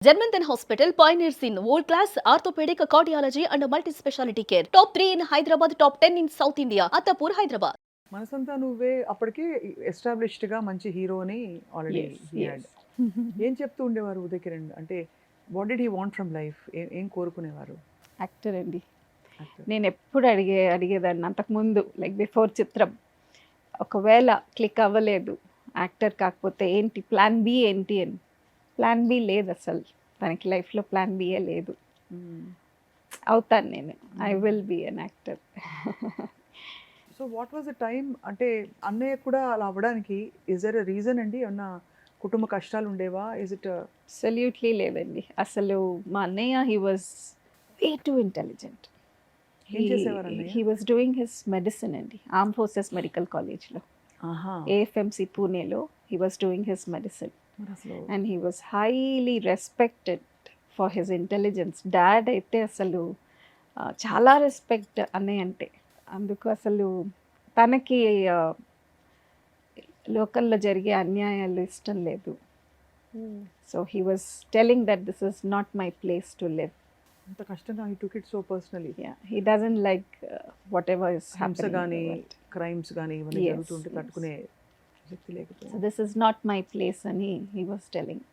Germanton Hospital pioneers in world-class orthopedic cardiology and multi-specialty care. Top 3 in Hyderabad, top 10 in South India. Attapur, Hyderabad. మనసంతా నువ్వే అప్పటికి ఎస్టాబ్లిష్డ్‌గా మంచి హీరోని already Yes, he yes. Had. ఏం చెప్తూ ఉండేవారు ఉదయ్ కిరణ్? అంటే what did he want from life? ఏం కోరుకునేవారు? యాక్టర్ అండి. యాక్టర్. నేను ఎప్పుడు అడిగేదాన్ని అంతకుముందు లైక్ బిఫోర్ చిత్రం. ఒకవేళ క్లిక్ అవ్వలేదు యాక్టర్ కాకపోతే ఏంటి ప్లాన్ బి ఏంటి అని. ప్లాన్ బి లేదు అసలు తనకి లైఫ్లో ప్లాన్ బియే లేదు. అవుతాను నేను. I will be an actor. So what was the time? అంటే అన్నయ్య కూడా అలా అవ్వడానికి ఇస్ దేర్ ఎ రీజన్ అండి? ఏమన్నా కుటుంబ కష్టాలు ఉండేవా? ఇస్ ఇట్ అబ్సల్యూట్లీ లేదండి. అసలు మా అన్నయ్య he was way to intelligent. ఏం చేసేవారు అన్నయ్య? He was doing his medicine అండి, ఆర్మ్ ఫోర్సెస్ మెడికల్ కాలేజ్లో, ఆహా! ఏఎఫ్ఎంసి పూణేలో he was doing his medicine. మరి అసలు and he was highly respected for his intelligence. Dad అయితే అసలు చాలా రెస్పెక్ట్ అన్నయ్య అంటే. అందుకు అసలు తనకి లోకల్లో జరిగే అన్యాయాలు ఇష్టం లేదు. So he was telling that this is not my place to live. అంత కష్టంగా he took it so personally. He doesn't like whatever is హింస గానీ, క్రైమ్స్ గానీ ఇవన్నీ Yes, జరుగుతుంటే yes. తట్టుకునే శక్తి లేకపోయింది. So this is not my place అని హీ వాజ్ టెలింగ్.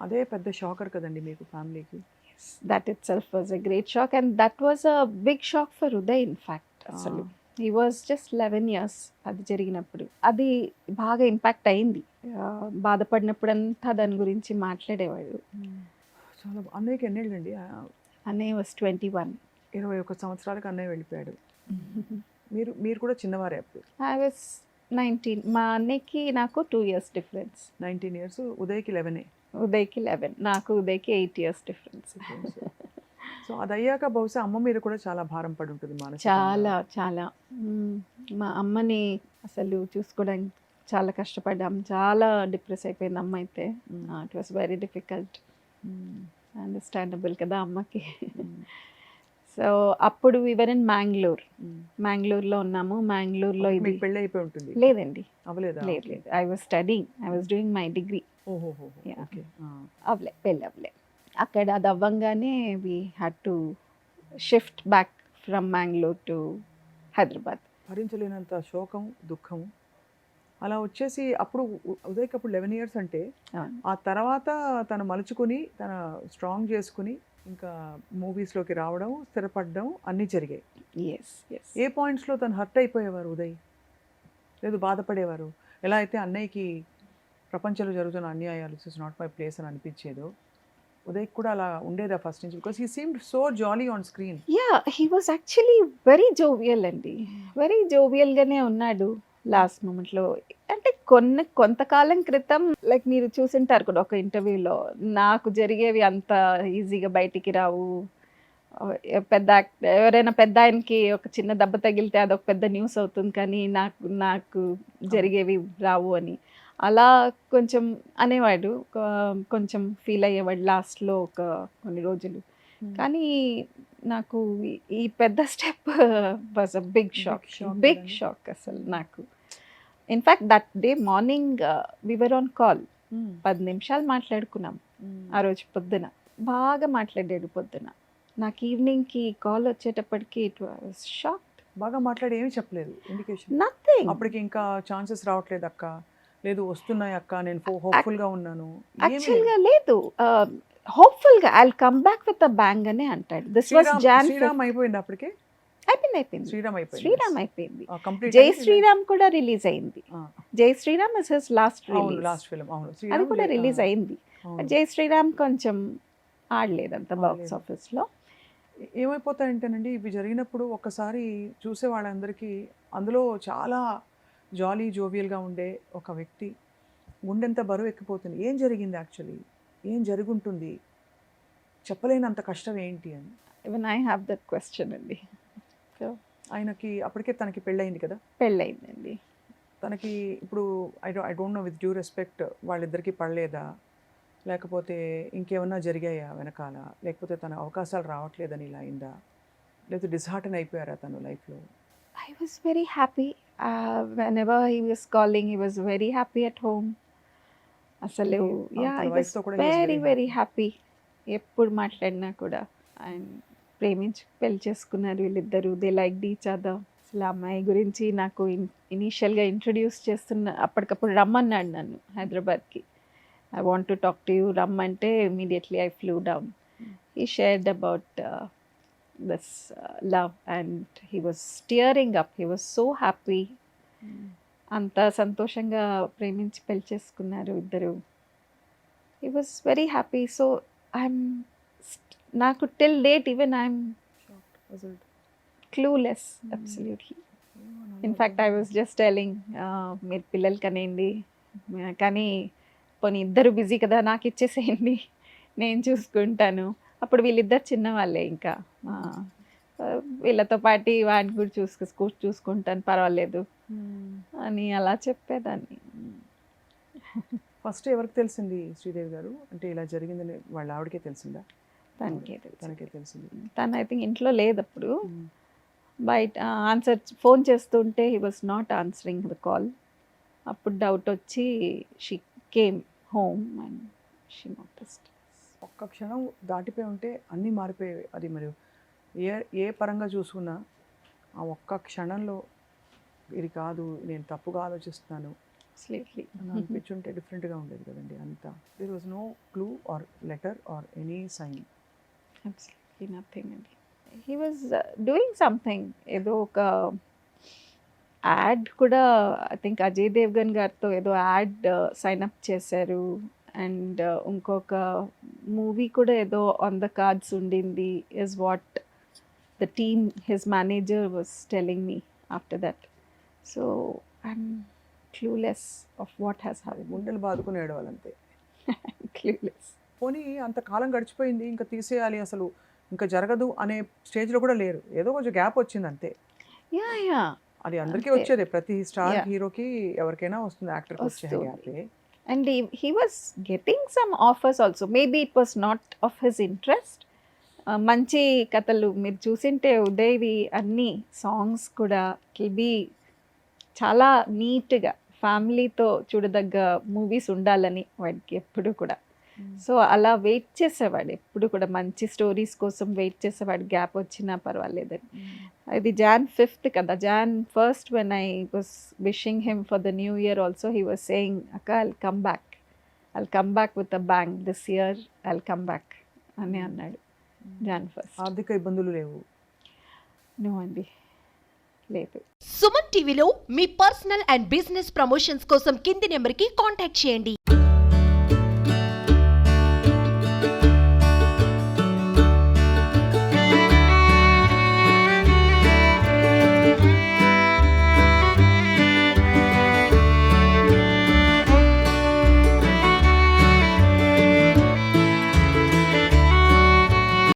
అదే పెద్ద షాకర్ కదండి మీకు ఫ్యామిలీకి. That itself was a great shock, and that was a big shock for Uday in fact. అసలు he was just 11 years అది జరిగినప్పుడు. అది బాగా ఇంపాక్ట్ అయింది. బాధపడినప్పుడంతా దాని గురించి మాట్లాడేవాడు. చాలా అన్నయ్యకి ఎన్నేళ్ళండి? అన్నయ్య వాజ్ 21. 21 సంవత్సరాలకు అన్నయ్య వెళ్ళిపోయాడు. మీరు కూడా చిన్నవారే అప్పుడు. I was 19. మా అన్నయ్యకి నాకు 2 years డిఫరెన్స్. 19 ఇయర్స్, ఉదయ్కి 11. ఉదయ్కి 11, నాకు ఉదయ్కి 8 years డిఫరెన్స్. సో అది అయ్యాక బహుశా అమ్మ మీద కూడా చాలా భారం పడి ఉంటుంది మానసికంగా. చాలా చాలా మా అమ్మని అసలు చూసుకోవడానికి చాలా కష్టపడ్డాం. చాలా డిప్రెస్ అయిపోయింది అమ్మ అయితే. It was very difficult. Understandable కదా అమ్మకి. సో అప్పుడు వివర్ ఇన్ మ్యాంగ్లూర్లో ఉన్నాము. మ్యాంగ్లూర్లో ఇది మీకు పెళ్ళి అయిపోయి ఉంటుంది. లేదండి, అవ్వలేదా? లేదు. I was studying, I was doing my degree. ఓహోహో, Yeah. ఓకే. అవలే పెళ్ళి అవ్వలే. అక్కడ అది అవ్వంగానే we had to shift back from Mangalore to Hyderabad. భరించలేనంత శోకం, దుఃఖం అలా వచ్చేసి అప్పుడు ఉదయ్కి అప్పుడు 11 ఇయర్స్ అంటే అవును. ఆ తర్వాత తను మలుచుకుని తన స్ట్రాంగ్ చేసుకుని ఇంకా మూవీస్లోకి రావడం, స్థిరపడడం అన్నీ జరిగాయి. Yes yes. ఏ పాయింట్స్లో తను హర్ట్ అయిపోయేవారు ఉదయ్? లేదు బాధపడేవారు? ఎలా అయితే అన్నయ్యకి ప్రపంచంలో జరుగుతున్న అన్యాయాలు ఇట్స్ నాట్ మై ప్లేస్ అని అనిపించేదో ఉదయ్ కూడా అలా ఉండేదా ఫస్ట్ నుంచి? Because he seemed so jolly on screen. Yeah, he was actually very jovial అండి. వెరీ జోవియల్గానే ఉన్నాడు లాస్ట్ మూమెంట్లో. అంటే కొంతకాలం క్రితం లైక్ మీరు చూసింటారు కూడా ఒక ఇంటర్వ్యూలో, నాకు జరిగేవి అంత ఈజీగా బయటికి రావు. ఎవరైనా పెద్ద ఆయనకి ఒక చిన్న దెబ్బ తగిలితే అదొక పెద్ద న్యూస్ అవుతుంది, కానీ నాకు జరిగేవి రావు అని అలా కొంచెం అనేవాడు. కొంచెం ఫీల్ అయ్యేవాడు లాస్ట్లో ఒక కొన్ని రోజులు. కానీ నాకు ఈ పెద్ద step was a big shock. Big shock అసలు నాకు. In fact that day morning we were on call. 10 నిమిషాలు మాట్లాడుకున్నాం ఆ రోజు పొద్దున. బాగా మాట్లాడాడు పొద్దున. నాకు ఈవినింగ్కి కాల్ వచ్చేటప్పటికి ఇట్ వాజ్ షాక్. బాగా మాట్లాడి ఏమీ చెప్పలేదు ఇండికేషన్? నథింగ్. అప్పటికి ఇంకా ఛాన్సెస్ రావట్లేదు అక్క, లేదు వస్తున్నాయి అక్క, నేను హోప్ఫుల్గా ఉన్నాను. యాక్చువల్గా లేదు, హోప్ఫుల్గా I will come back with a bang అనే అంటాడు. This was John. శ్రీరామ్ అయిపోయింది అప్పటికే. అయిపోయింది. శ్రీరామ్ అయిపోయింది. కంప్లీట్. జై శ్రీరామ్ కూడా రిలీజ్ అయింది. Jai Sriram is his last release. Last film. అవును, అది కూడా రిలీజ్ అయింది. జై శ్రీరామ్ కొంచెం ఆడలేదు అంత బాక్స్ ఆఫీస్లో. ఏమైపోతాయంటేనండి ఇవి జరిగినప్పుడు ఒక్కసారి చూసే వాళ్ళందరికీ అందులో చాలా జాలీ జోవియల్గా ఉండే ఒక వ్యక్తి గుండెంత బరువు ఎక్కిపోతుంది. ఏం జరిగింది యాక్చువల్లీ? ఏం జరుగుంటుంది? చెప్పలేనంత కష్టం ఏంటి అని. Even I have that question అండి. సో ఆయనకి అప్పటికే తనకి పెళ్ళయింది కదా? పెళ్ళయిందండి. తనకి ఇప్పుడు I don't know with due respect వాళ్ళిద్దరికీ పడలేదా, లేకపోతే ఇంకేమన్నా జరిగాయా వెనకాల, లేకపోతే తన అవకాశాలు రావట్లేదని ఇలా అయిందా, లేకపోతే డిస్హార్టన్ అయిపోయారా తను లైఫ్లో? I was very happy. Whenever he was calling, he was very happy at home. అసలు యా తన ఐ వాస్ wife తో కూడా he was very very very happy. ఎప్పుడు మాట్లాడినా కూడా ఆయన ప్రేమించి పెళ్లి చేసుకున్నారు వీళ్ళిద్దరూ. They liked each other. అసలు ఆ అమ్మాయి గురించి నాకు ఇనీషియల్గా ఇంట్రడ్యూస్ చేస్తున్న అప్పటికప్పుడు రమ్మన్నాడు నన్ను హైదరాబాద్కి. I want to talk to you రమ్మంటే immediately I flew down. He shared about this love and he was steering up. He was so happy. అంత సంతోషంగా ప్రేమించి పెళ్లి చేసుకున్నారు ఇద్దరు. He was very happy. So I'm నాకు till date even I'm clueless absolutely. In fact I was just telling మీరు పిల్లలు కనేయండి కానీ పోనీ ఇద్దరు బిజీ కదా నాకు ఇచ్చేసేయండి నేను చూసుకుంటాను. అప్పుడు వీళ్ళిద్దరు చిన్నవాళ్ళే ఇంకా వీళ్ళతో పాటు వాడిని కూడా చూసుకుంటాను పర్వాలేదు అని అలా చెప్పేదాన్ని. ఫస్ట్ ఎవరికి తెలిసింది శ్రీదేవి గారు అంటే ఇలా జరిగిందని వాళ్ళ ఆవిడకే తెలిసిందా? తనకే తెలిసింది. తను ఐ థింక్ ఇంట్లో లేదు అప్పుడు. బయట ఫోన్ చేస్తుంటే he was not answering the call. అప్పుడు డౌట్ వచ్చి she came home and she noticed. ఒక్క క్షణం దాటిపోయి ఉంటే అన్నీ మారిపోయేవి. అది మరి ఏ పరంగా చూసుకున్నా ఆ ఒక్క క్షణంలో ఇది కాదు నేను తప్పుగా ఆలోచిస్తున్నాను అని అనిపించుంటే డిఫరెంట్గా ఉండేది కదండి అంతా. There was no clue or letter or any sign. Absolutely nothing అండి. He was doing something. ఏదో ఒక యాడ్ కూడా ఐ థింక్ అజయ్ దేవ్గన్ గారితో ఏదో యాడ్ సైన్ అప్ చేశారు. అండ్ ఇంకొక మూవీ కూడా ఏదో ఆన్ ద కార్డ్స్ ఉండింది is what the team his manager was telling me after that. So I'm clueless of what has happened. గుండెలు బాదుకుని ఏడవాలంతే. క్లూలెస్. పోనీ అంత కాలం గడిచిపోయింది ఇంకా తీసేయాలి అసలు ఇంకా జరగదు అనే స్టేజ్లో కూడా లేరు. ఏదో కొంచెం గ్యాప్ వచ్చింది అంతే. యా అది అందరికీ వచ్చేదే. ప్రతి స్టార్ హీరోకి ఎవరికైనా వస్తుంది, యాక్టర్కి వచ్చే గ్యాపే. And he was getting some offers also. Maybe it was not of his interest. మంచి కథలు మీరు చూసింటే ఉదయ్వి అన్ని సాంగ్స్ కూడా ఇట్ బి చాలా నీట్గా ఫ్యామిలీతో చూడదగ్గ మూవీస్ ఉండాలని వాడికి ఎప్పుడు కూడా. సో అలా వెయిట్ చేసేవాడు ఎప్పుడు కూడా మంచి స్టోరీస్ కోసం వెయిట్ చేసేవాడు గ్యాప్ వచ్చినా పర్వాలేదని. ఇది Jan 5th కదా. Jan 1st when I was wishing him for the new year also he was saying akka I'll come back with a bang this year, I'll come back అని అన్నాడు Jan 1st. ఆర్థిక ఇబ్బందులు లేవు? No అండి లేదు. సుమన్ టీవీలో మీ personal and business promotions కోసం కింది నెంబర్కి కాంటాక్ట్ చేయండి.